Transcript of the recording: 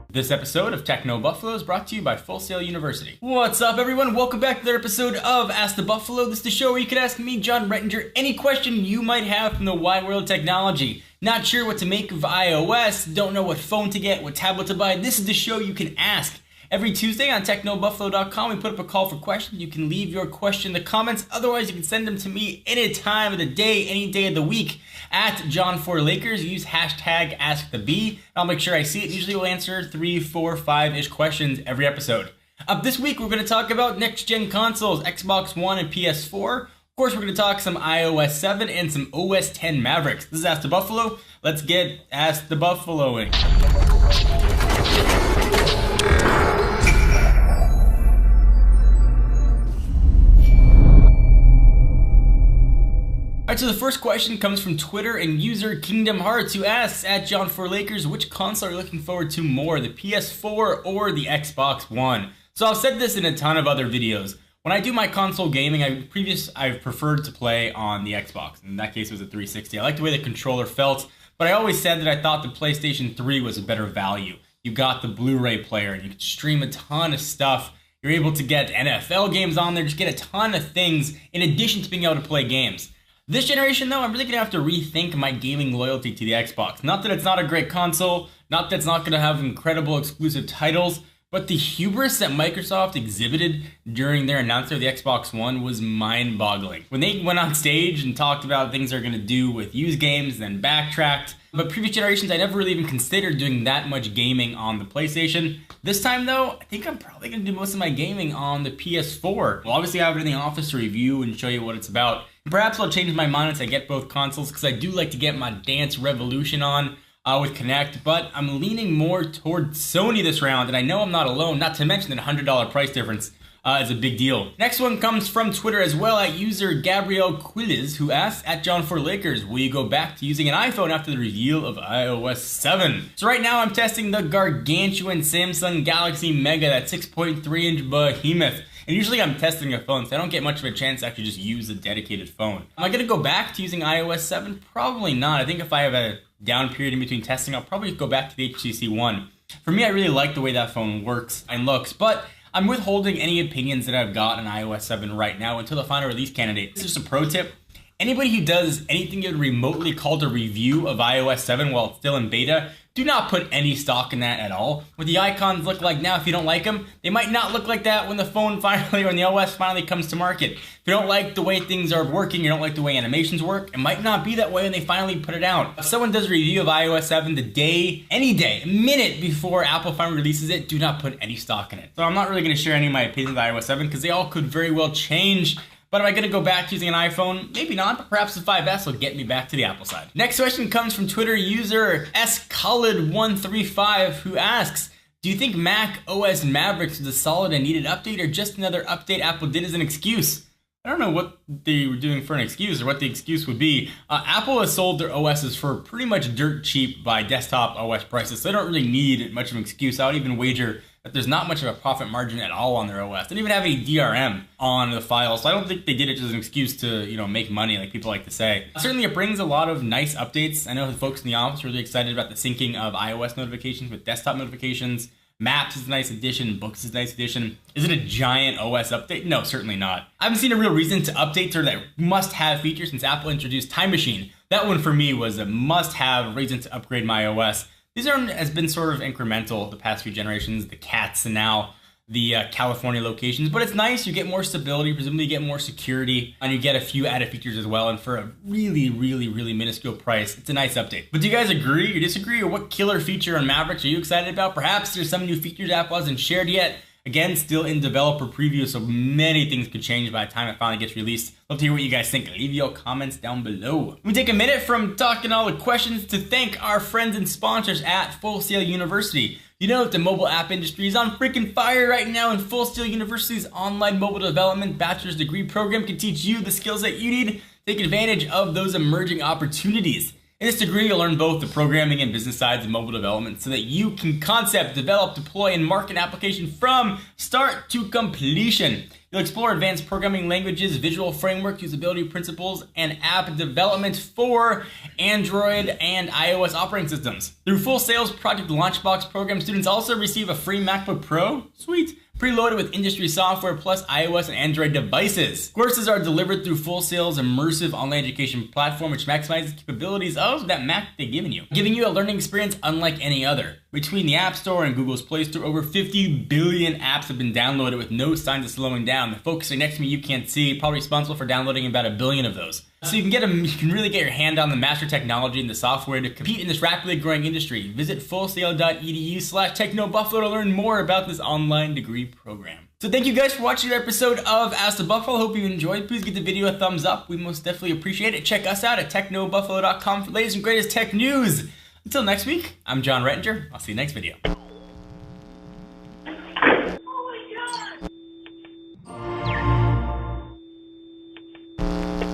This episode of Techno Buffalo is brought to you by Full Sail University. What's up, everyone? Welcome back to another episode of Ask the Buffalo. This is the show where you can ask me, John Rettinger, any question you might have from the wide world of technology. Not sure what to make of iOS, don't know what phone to get, what tablet to buy. This is the show you can ask. Every Tuesday on TechnoBuffalo.com, we put up a call for questions. You can leave your question in the comments. Otherwise, you can send them to me any time of the day, any day of the week at John4Lakers. Use hashtag AskTheB. I'll make sure I see it. Usually we'll answer 3, 4, 5-ish questions every episode. Up this week, we're going to talk about next-gen consoles, Xbox One and PS4. Of course, we're going to talk some iOS 7 and some OS 10 Mavericks. This is Ask the Buffalo. Let's get Ask the Buffaloing. Alright, so the first question comes from Twitter and user Kingdom Hearts, who asks, at John4Lakers, which console are you looking forward to more, the PS4 or the Xbox One? So I've said this in a ton of other videos. When I do my console gaming, I've preferred to play on the Xbox. In that case, it was a 360. I liked the way the controller felt, but I always said that I thought the PlayStation 3 was a better value. You got the Blu-ray player, and you could stream a ton of stuff. You're able to get NFL games on there, just get a ton of things in addition to being able to play games. This generation, though, I'm really going to have to rethink my gaming loyalty to the Xbox. Not that it's not a great console, not that it's not going to have incredible exclusive titles, but the hubris that Microsoft exhibited during their announcement of the Xbox One was mind-boggling. When they went on stage and talked about things they're going to do with used games, then backtracked. But previous generations, I never really even considered doing that much gaming on the PlayStation. This time, though, I think I'm probably going to do most of my gaming on the PS4. Well, obviously, I have it in the office to review and show you what it's about. Perhaps I'll change my mind once I get both consoles, because I do like to get my Dance Revolution on with Kinect, but I'm leaning more toward Sony this round, and I know I'm not alone, not to mention that $100 price difference is a big deal. Next one comes from Twitter as well, at user Gabrielle Quiles, who asks, at John4Lakers, will you go back to using an iPhone after the reveal of iOS 7? So right now I'm testing the gargantuan Samsung Galaxy Mega, that 6.3-inch behemoth. And usually I'm testing a phone, so I don't get much of a chance to actually just use a dedicated phone. Am I going to go back to using iOS 7? Probably not. I think if I have a down period in between testing, I'll probably go back to the HTC One. For me, I really like the way that phone works and looks, but I'm withholding any opinions that I've got on iOS 7 right now until the final release candidate. This is just a pro tip. Anybody who does anything you would remotely call a review of iOS 7 while it's still in beta, do not put any stock in that at all. What the icons look like now, if you don't like them, they might not look like that when the phone finally, or when the OS finally comes to market. If you don't like the way things are working, you don't like the way animations work, it might not be that way when they finally put it out. If someone does a review of iOS 7 the day, any day, a minute before Apple finally releases it, do not put any stock in it. So I'm not really going to share any of my opinions of iOS 7 because they all could very well change. But am I going to go back to using an iPhone? Maybe not, but perhaps the 5S will get me back to the Apple side. Next question comes from Twitter user SKhalid135, who asks, do you think Mac OS Mavericks was a solid and needed update, or just another update Apple did as an excuse? I don't know what they were doing for an excuse or what the excuse would be. Apple has sold their OSs for pretty much dirt cheap by desktop OS prices, so they don't really need much of an excuse. I would even wager that there's not much of a profit margin at all on their OS. They don't even have any DRM on the files, so I don't think they did it just as an excuse to, make money like people like to say. Certainly it brings a lot of nice updates. I know the folks in the office are really excited about the syncing of iOS notifications with desktop notifications. Maps is a nice addition, Books is a nice addition. Is it a giant OS update? No, certainly not. I haven't seen a real reason to update to that must-have feature since Apple introduced Time Machine. That one for me was a must-have reason to upgrade my OS. These has been sort of incremental the past few generations, the cats and now the California locations, but it's nice. You get more stability, presumably you get more security, and you get a few added features as well, and for a really, really, really minuscule price, it's a nice update. But do you guys agree or disagree, or what killer feature on Mavericks are you excited about? Perhaps there's some new features Apple hasn't shared yet. Again, still in developer preview, so many things could change by the time it finally gets released. Love to hear what you guys think. Leave your comments down below. We take a minute from talking all the questions to thank our friends and sponsors at Full Sail University. You know that the mobile app industry is on freaking fire right now, and Full Sail University's online mobile development bachelor's degree program can teach you the skills that you need to take advantage of those emerging opportunities. In this degree, you'll learn both the programming and business sides of mobile development so that you can concept, develop, deploy, and market an application from start to completion. You'll explore advanced programming languages, visual framework, usability principles, and app development for Android and iOS operating systems. Through Full Sail's Project Launchbox program, students also receive a free MacBook Pro, sweet, preloaded with industry software plus iOS and Android devices. Courses are delivered through Full Sail's immersive online education platform, which maximizes the capabilities of that Mac they've given you, giving you a learning experience unlike any other. Between the App Store and Google's Play Store, over 50 billion apps have been downloaded with no signs of slowing down. The folks sitting next to me you can't see, probably responsible for downloading about 1 billion of those. So you can really get your hand on the master technology and the software to compete in this rapidly growing industry. Visit fullsail.edu/technobuffalo to learn more about this online degree program. So thank you guys for watching the episode of Ask the Buffalo. Hope you enjoyed. Please give the video a thumbs up. We most definitely appreciate it. Check us out at technobuffalo.com for the latest and greatest tech news. Until next week, I'm John Rettinger. I'll see you next video.